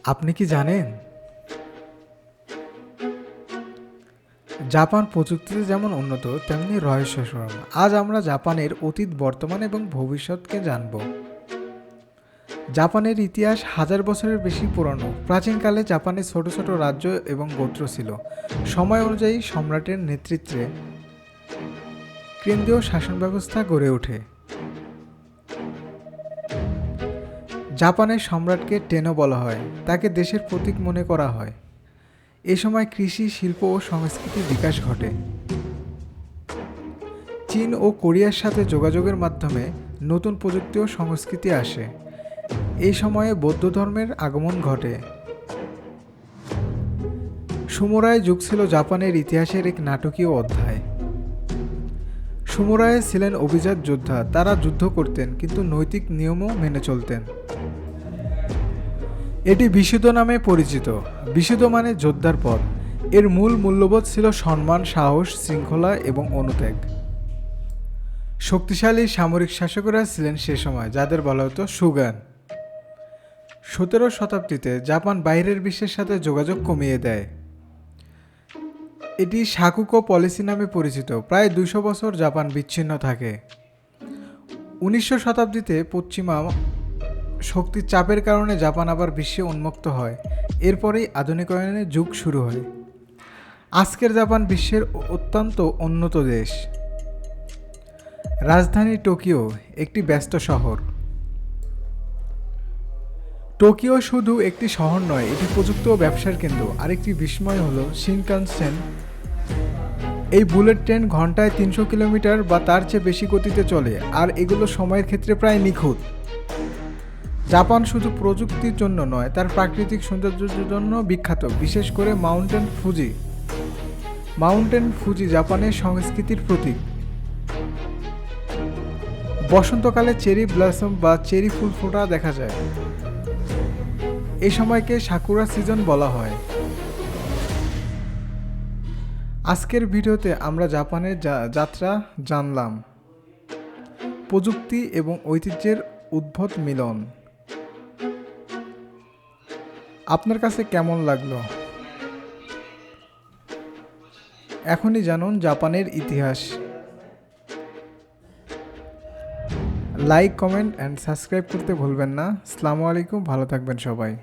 আপনি কি জানেন জাপান প্রযুক্তিতে যেমন উন্নত তেমনি রহস্যময়। আজ আমরা জাপানের অতীত, বর্তমান এবং ভবিষ্যৎকে জানব। জাপানের ইতিহাস হাজার বছরের বেশি পুরনো। প্রাচীনকালে জাপানে ছোট ছোট রাজ্য এবং গোত্র ছিল। সময় অনুযায়ী সম্রাটের নেতৃত্বে কেন্দ্রীয় শাসন ব্যবস্থা গড়ে ওঠে। জাপানের সম্রাটকে টেনো বলা হয়, তাকে দেশের প্রতীক মনে করা হয়। এ সময় কৃষি, শিল্প ও সংস্কৃতির বিকাশ ঘটে। চীন ও কোরিয়ার সাথে যোগাযোগের মাধ্যমে নতুন প্রযুক্তি ও সংস্কৃতি আসে। এই সময়ে বৌদ্ধ ধর্মের আগমন ঘটে। সুমুরাই যুগ ছিল জাপানের ইতিহাসের এক নাটকীয় অধ্যায়। সুমুরাই ছিলেন অভিজাত যোদ্ধা, তারা যুদ্ধ করতেন কিন্তু নৈতিক নিয়মও মেনে চলতেন। এটি বিশুদ্ধ নামে পরিচিত। বিশুদ্ধ মানে যোদ্ধার পথ। এর মূল মূল্যবোধ ছিল সম্মান, সাহস, শৃঙ্খলা এবং অনুত্যাগ। শক্তিশালী সামরিক শাসকরা ছিলেন সে সময়, যাদের বলা হতো শুগান। 17 শতাব্দীতে জাপান বাইরের বিশ্বের সাথে যোগাযোগ কমিয়ে দেয়। এটি সাকুকো পলিসি নামে পরিচিত। প্রায় 200 বছর জাপান বিচ্ছিন্ন থাকে। 1900 শতাব্দীতে পশ্চিমা শক্তির চাপের কারণে জাপান আবার বিশ্বে উন্মুক্ত হয়। এরপরেই আধুনিকায়নের যুগ শুরু হয়। আজকের জাপান বিশ্বের অত্যন্ত উন্নত দেশ। রাজধানী টোকিও একটি ব্যস্ত শহর। টোকিও শুধু একটি শহর নয়, এটি প্রযুক্তি ও ব্যবসার কেন্দ্র। আরেকটি বিস্ময় হলো শিনকানসেন। এই বুলেট ট্রেন ঘন্টায় 300 কিলোমিটার বা তার চেয়ে বেশি গতিতে চলে, আর এগুলো সময়ের ক্ষেত্রে প্রায় নিখুঁত। জাপান শুধু প্রযুক্তির জন্য নয়, তার প্রাকৃতিক সৌন্দর্যের জন্য বিখ্যাত, বিশেষ করে মাউন্টেন ফুজি। মাউন্টেন ফুজি জাপানের সংস্কৃতির প্রতীক। বসন্তকালে চেরি ব্লসম বা চেরি ফুল ফোটা দেখা যায়। এই সময়কে সাকুরা সিজন বলা হয়। আজকের ভিডিওতে আমরা জাপানের যাত্রা জানলাম, প্রযুক্তি এবং ঐতিহ্যের উদ্ভট মিলন। আপনার কাছে কেমন লাগলো? এখনই জানুন জাপানের ইতিহাস। লাইক, কমেন্ট অ্যান্ড সাবস্ক্রাইব করতে ভুলবেন না। আসসালামু আলাইকুম, ভালো থাকবেন সবাই।